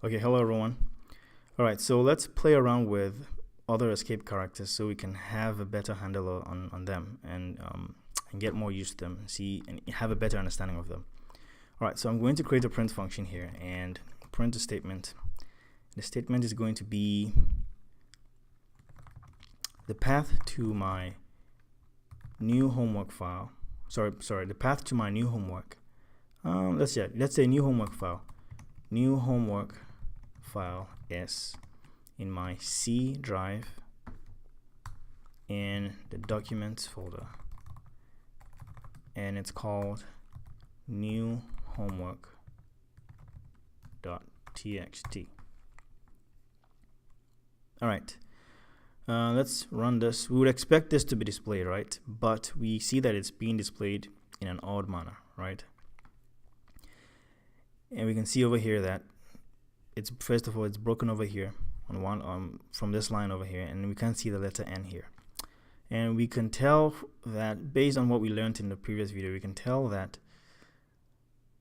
Okay, hello everyone. All right, so let's play around with other escape characters so we can have a better handle on them and get more used to them, and have a better understanding of them. All right, so I'm going to create a print function here and print a statement. The statement is going to be the path to my new homework file. The path to my new homework. Let's say new homework file. New homework file is in my C drive in the documents folder, and it's called new homework.txt. All right, let's run this. We would expect this to be displayed, right? But we see that it's being displayed in an odd manner, right? And we can see over here that it's first of all it's broken over here on one from this line over here, and we can't see the letter N here. And we can tell that based on what we learned in the previous video, we can tell that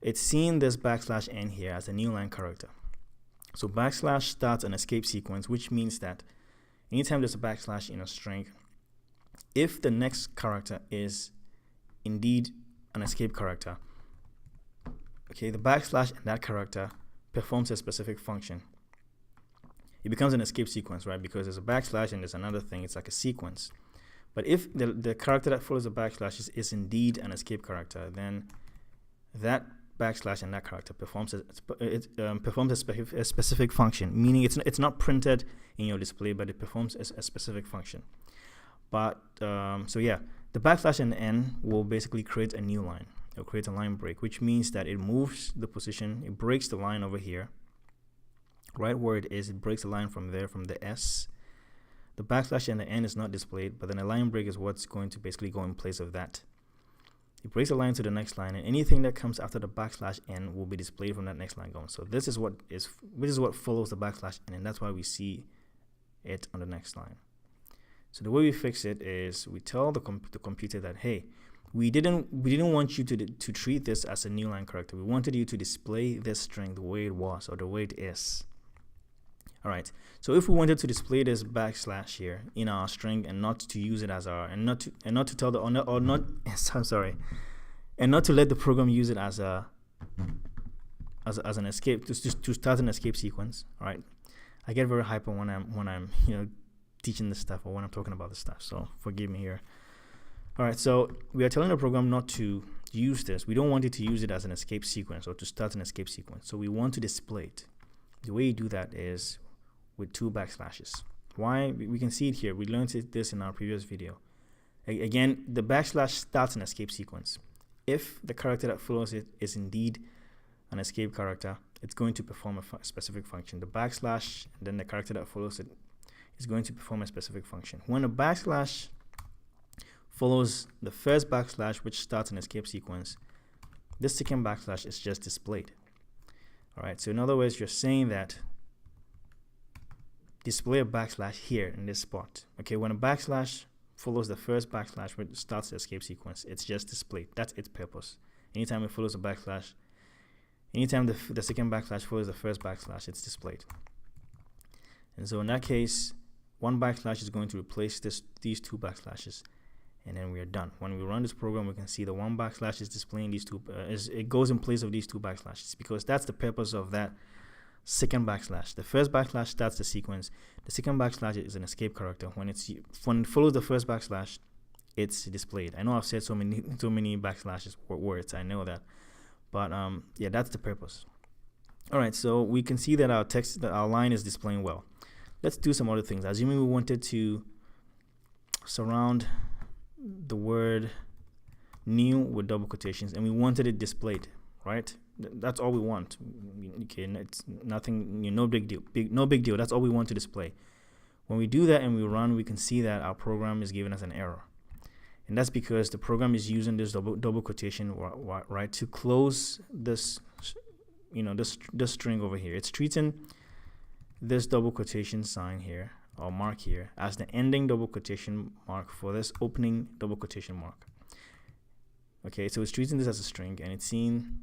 it's seeing this \n here as a new line character. So / starts an escape sequence, which means that anytime there's a / in a string, if the next character is indeed an escape character, okay, the / and that character performs a specific function. It becomes an escape sequence, right? Because there's a / and there's another thing. It's like a sequence. But if the character that follows the / is indeed an escape character, then that / and that character performs a specific function, meaning it's not printed in your display, but it performs a specific function. But so yeah, the / and the N will basically create a new line. It'll create a line break, which means that it moves the position, it breaks the line over here, right where it is. It breaks the line from there, from the S. The / and the N is not displayed, but then a line break is what's going to basically go in place of that. It breaks the line to the next line, and anything that comes after the / N will be displayed from that next line going. So this is what follows the / N, and that's why we see it on the next line. So the way we fix it is we tell the computer that, hey, we didn't want you to treat this as a new line character. We wanted you to display this string the way it was, or the way it is. All right. So if we wanted to display this / here in our string and not to use it as our and not to tell the I'm sorry, and not to let the program use it as an escape to start an escape sequence. All right. I get very hyper when I'm teaching this stuff or when I'm talking about this stuff. So forgive me here. All right, so we are telling the program not to use this. We don't want it to use it as an escape sequence or to start an escape sequence. So we want to display it. The way you do that is with two \. Why? We can see it here. We learned this in our previous video. Again, the \ starts an escape sequence. If the character that follows it is indeed an escape character, it's going to perform a specific function. The \ and then the character that follows it is going to perform a specific function. When a / follows the first \, which starts an escape sequence, this second \ is just displayed. All right, so in other words, you're saying that display a / here in this spot. Okay, when a / follows the first \, which starts the escape sequence, it's just displayed. That's its purpose. Anytime it follows a / anytime the second \ follows the first \, it's displayed. And so in that case, one / is going to replace these two \, and then we are done. When we run this program, we can see the one / is displaying these two. It goes in place of these two \ because that's the purpose of that second \. The first \ starts the sequence. The second \ is an escape character. When it follows the first \, it's displayed. I know I've said so many / words. I know that, but yeah, that's the purpose. All right, so we can see that our line is displaying well. Let's do some other things. Assuming we wanted to surround the word new with double quotations and we wanted it displayed, right? That's all we want. Okay, it's nothing, no big deal. No big deal. That's all we want to display. When we do that and we run, we can see that our program is giving us an error, and that's because the program is using this double quotation, right, to close this, this string over here. It's treating this double quotation sign here or mark here as the ending double quotation mark for this opening double quotation mark. Okay, so it's treating this as a string, and it's seeing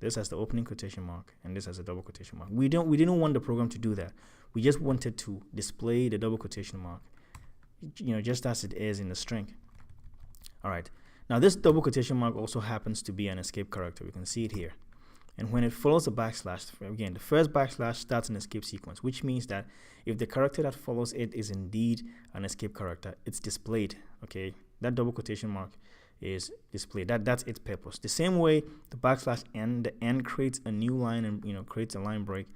This has the opening quotation mark, and this has a double quotation mark. We didn't want the program to do that. We just wanted to display the double quotation mark, just as it is in the string. All right. Now this double quotation mark also happens to be an escape character. We can see it here. And when it follows a backslash, again, the first backslash starts an escape sequence, which means that if the character that follows it is indeed an escape character, it's displayed. Okay, that double quotation mark is displayed. That's its purpose. The same way the backslash n, the n creates a new line and creates a line break.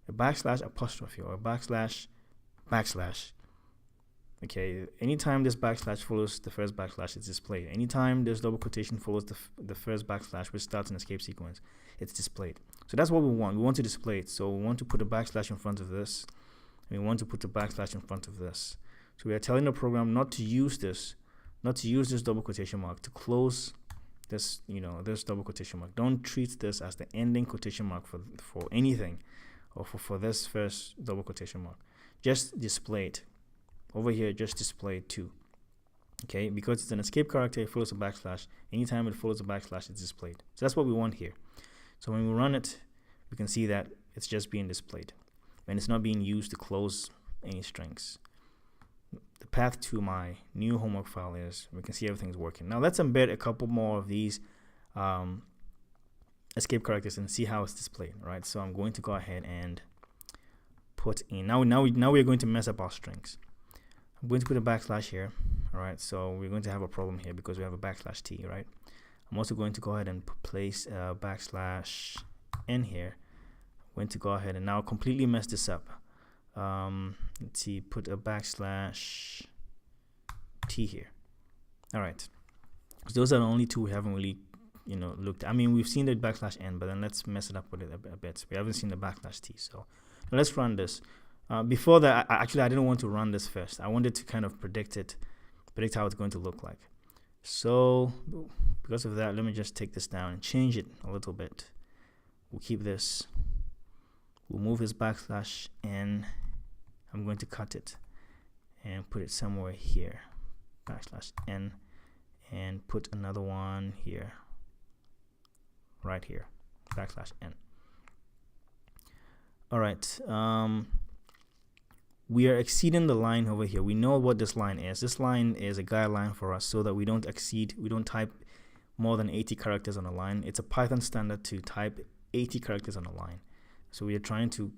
A backslash apostrophe or a backslash. Okay, anytime this backslash follows the first backslash, it's displayed. Anytime this double quotation follows the first backslash, which starts an escape sequence, it's displayed. So that's what we want. We want to display it. So we want to put a backslash in front of this, and we want to put a backslash in front of this. So we are telling the program not to use this double quotation mark to close this, this double quotation mark. Don't treat this as the ending quotation mark for anything, or for this first double quotation mark. Just display it. Over here, just display it too. Okay, because it's an escape character, it follows a backslash. Anytime it follows a backslash, it's displayed. So that's what we want here. So when we run it, we can see that it's just being displayed, and it's not being used to close any strings. The path to my new homework file is, we can see everything's working. Now let's embed a couple more of these escape characters and see how it's displayed. Right. So I'm going to go ahead and put in, now we're going to mess up our strings. I'm going to put a backslash here. All right, so we're going to have a problem here because we have a backslash t, right? I'm also going to go ahead and place a backslash n here. I'm going to go ahead and now completely mess this up. Let's see, put a backslash t here. All right, so those are the only two we haven't really, looked at. I mean, we've seen the backslash n, but then let's mess it up with it a bit. We haven't seen the backslash t, so let's run this. Before that, I didn't want to run this first. I wanted to kind of predict how it's going to look like. So because of that, let me just take this down and change it a little bit. We'll keep this. We'll move this backslash n. I'm going to cut it and put it somewhere here. Backslash n, and put another one here. Right here. Backslash n. All right. We are exceeding the line over here. We know what this line is. This line is a guideline for us so that we don't type more than 80 characters on a line. It's a Python standard to type 80 characters on a line. So we are trying to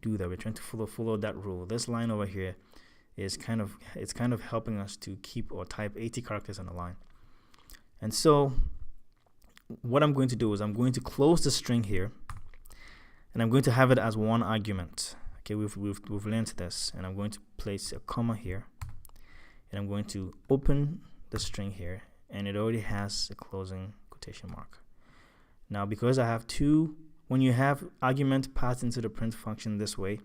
do that. We're trying to follow that rule. This line over here is kind of helping us to keep or type 80 characters on a line. And so what I'm going to do is I'm going to close the string here, and I'm going to have it as one argument. Okay, we've learned this, and I'm going to place a comma here, and I'm going to open the string here, and it already has a closing quotation mark. Now, because I have two, when you have argument passed into the print function this way,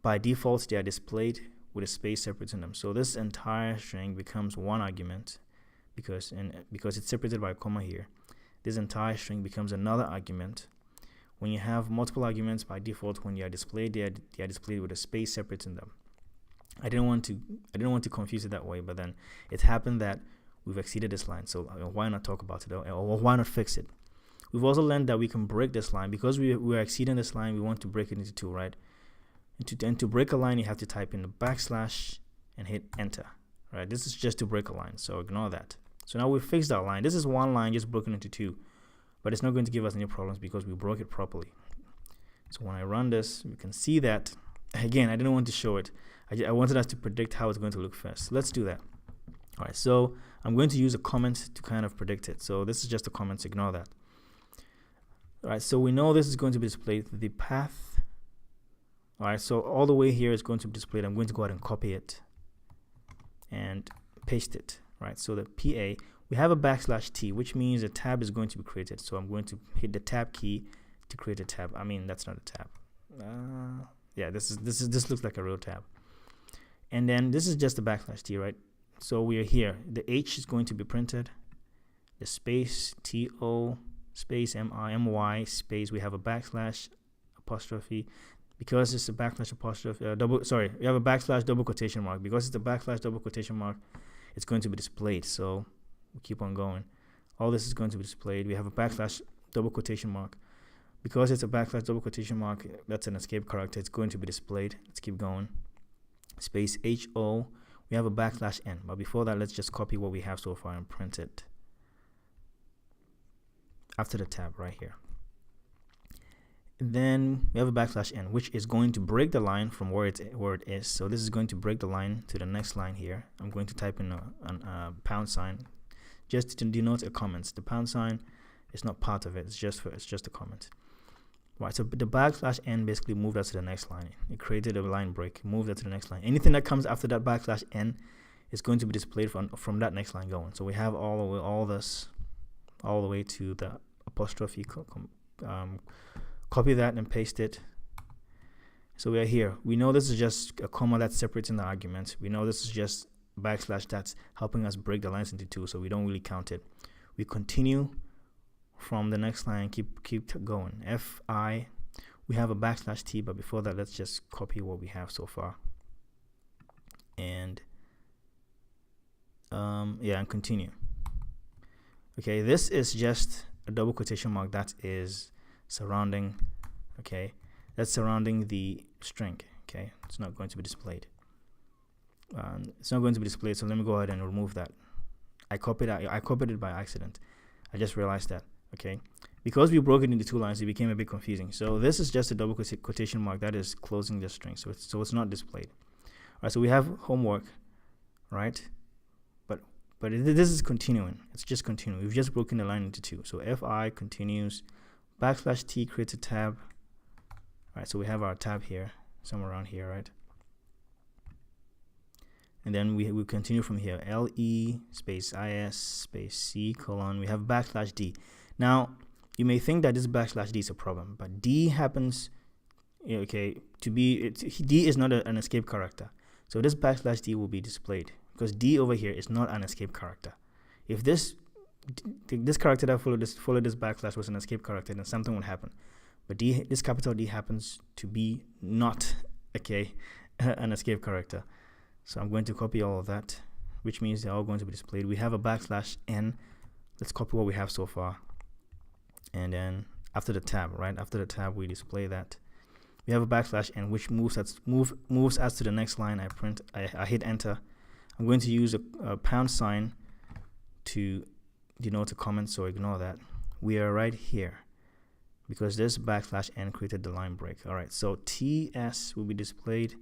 by default they are displayed with a space separating them. So this entire string becomes one argument because it's separated by a comma here. This entire string becomes another argument. When you have multiple arguments, by default, when they are displayed, they are displayed with a space separating them. I didn't want to confuse it that way, but then it happened that we've exceeded this line. So why not talk about it, or why not fix it? We've also learned that we can break this line because we are exceeding this line. We want to break it into two, right? And to break a line, you have to type in the backslash and hit enter. Right? This is just to break a line, so ignore that. So now we've fixed our line. This is one line just broken into two. But it's not going to give us any problems because we broke it properly. So when I run this, you can see that, again, I didn't want to show it. I wanted us to predict how it's going to look first. Let's do that. All right, so I'm going to use a comment to kind of predict it. So this is just a comment, so ignore that. All right, so we know this is going to be displayed. The path, all right, so all the way here is going to be displayed. I'm going to go ahead and copy it and paste it, right? So the PA, we have a backslash t, which means a tab is going to be created. So I'm going to hit the tab key to create a tab. I mean, that's not a tab. Yeah, this looks like a real tab. And then this is just the backslash t, right? So we are here. The H is going to be printed. The space TO space MY space. We have a backslash apostrophe. Because it's a backslash apostrophe we have a backslash double quotation mark. Because it's a backslash double quotation mark, it's going to be displayed. So we keep on going. All this is going to be displayed. We have a backslash double quotation mark. because it's a backslash double quotation mark, that's an escape character, it's going to be displayed. Let's keep going. Space HO, we have a backslash N, but before that, let's just copy what we have so far and print it after the tab right here. Then we have a backslash N, which is going to break the line from where it is. So this is going to break the line to the next line here. I'm going to type in a pound sign just to denote a comment. The pound sign is not part of it. It's just a comment. Right. So the backslash N basically moved us to the next line. It created a line break, moved that to the next line. Anything that comes after that backslash N is going to be displayed from that next line going. So we have all the way to the apostrophe. Copy that and paste it. So we are here. We know this is just a comma that's separating the argument. We know this is just backslash that's helping us break the lines into two, so we don't really count it. We continue from the next line, keep going. FI, we have a backslash T, but before that, let's just copy what we have so far. And and continue. Okay, this is just a double quotation mark that is surrounding, that's surrounding the string. It's not going to be displayed. So let me go ahead and remove that. I copied it by accident. I just realized that. Because we broke it into two lines, it became a bit confusing. So this is just a double quotation mark that is closing the string, so it's not displayed. All right, so we have homework, right? But this is continuing. It's just continuing. We've just broken the line into two. So FI continues, backslash T creates a tab. All right, so we have our tab here, somewhere around here, right? And then we continue from here. LE space IS space C colon. We have backslash D. Now, you may think that this backslash D is a problem, but D happens, to be, D is not an escape character. So this backslash D will be displayed because D over here is not an escape character. If this character that followed this backslash was an escape character, then something would happen. But this capital D happens to be not, an escape character. So I'm going to copy all of that, which means they're all going to be displayed. We have a backslash N. Let's copy what we have so far. And then after the tab, right? After the tab, we display that. We have a backslash N, which moves us to the next line. I hit enter. I'm going to use a pound sign to denote a comment, so ignore that. We are right here because this backslash N created the line break. All right, so TS will be displayed.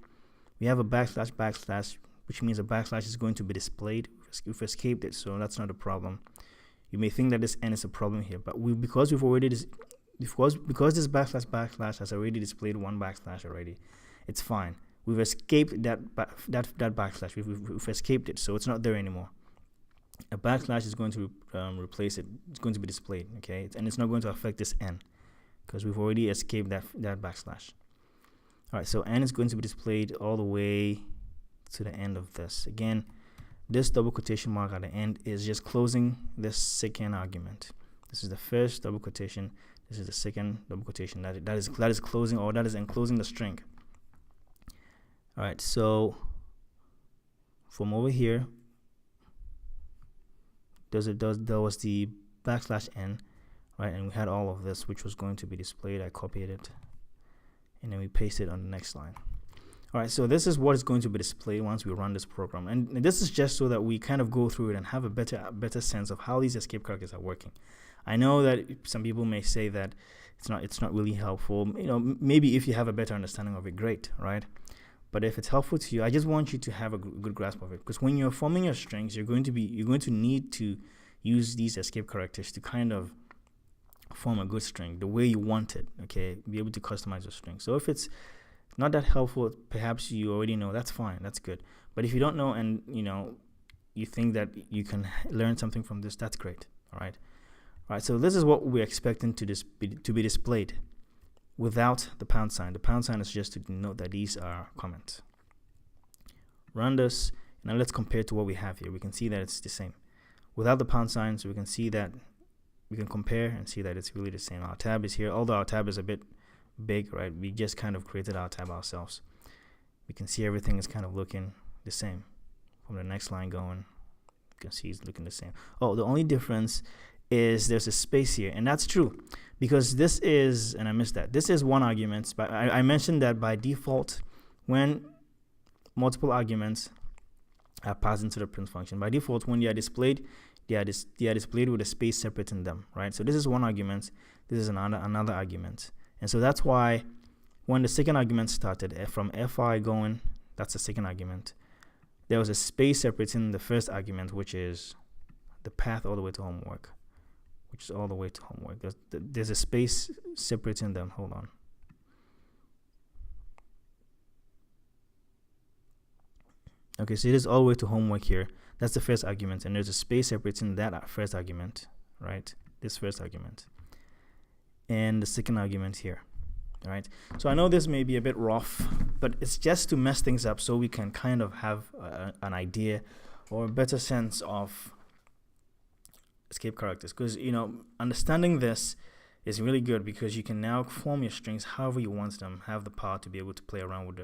We have a backslash, which means a backslash is going to be displayed. We've escaped it, so that's not a problem. You may think that this N is a problem here, but because this backslash has already displayed one backslash already, it's fine. We've escaped that backslash. We've escaped it, so it's not there anymore. A backslash is going to replace it. It's going to be displayed, and it's not going to affect this N because we've already escaped that backslash. All right, so N is going to be displayed all the way to the end of this. Again, this double quotation mark at the end is just closing this second argument. This is the first double quotation. This is the second double quotation. That is closing, or that is enclosing the string. All right, so from over here, there was the backslash N, right? And we had all of this, which was going to be displayed. I copied it, and then we paste it on the next line. All right, so this is what is going to be displayed once we run this program. And this is just so that we kind of go through it and have a better sense of how these escape characters are working. I know that some people may say that it's not really helpful. Maybe if you have a better understanding of it, great, right? But if it's helpful to you, I just want you to have a good grasp of it, because when you're forming your strings, you're going to need to use these escape characters to kind of form a good string the way you want it. Be able to customize your string. So if it's not that helpful, perhaps you already know, that's fine, that's good. But if you don't know and you think that you can learn something from this, that's great. All right, so this is what we're expecting to be displayed without the pound sign. The pound sign is just to denote that these are comments. Run this. Now let's compare to what we have here. We can see that it's the same without the pound sign, so we can see that we can compare and see that it's really the same. Our tab is here, although our tab is a bit big, right? We just kind of created our tab ourselves. We can see everything is kind of looking the same. From the next line going, you can see it's looking the same. Oh, the only difference is there's a space here, and that's true because this is, and I missed that, this is one argument, but I mentioned that by default, when multiple arguments are passed into the print function, by default, when they are displayed, they are displayed with a space separating them, right? So this is one argument, this is another argument, and so that's why when the second argument started from fi going, that's the second argument, there was a space separating the first argument, which is the path all the way to homework, which is all the way to homework. There's a space separating them. Hold on. Okay, so it is all the way to homework here. That's the first argument, and there's a space separating that first argument, right? This first argument and the second argument here. All right, so I know this may be a bit rough, but it's just to mess things up so we can kind of have an idea or a better sense of escape characters, because understanding this is really good because you can now form your strings however you want them, have the power to be able to play around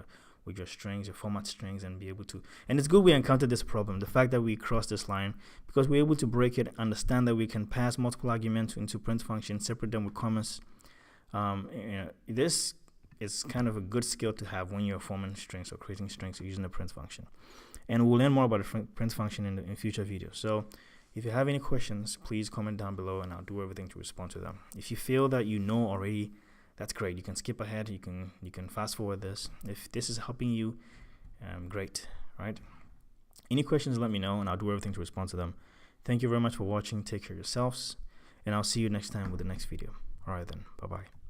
with your strings, your format strings, and be able to, and it's good we encountered this problem, the fact that we crossed this line, because we're able to break it, understand that we can pass multiple arguments into print functions, separate them with commas. This is kind of a good skill to have when you're forming strings or creating strings using the print function. And we'll learn more about the print function in future videos. So if you have any questions, please comment down below and I'll do everything to respond to them. If you feel that you know already, that's great. You can skip ahead. You can fast forward this. If this is helping you, great, right? Any questions, let me know and I'll do everything to respond to them. Thank you very much for watching. Take care of yourselves and I'll see you next time with the next video. All right then, bye-bye.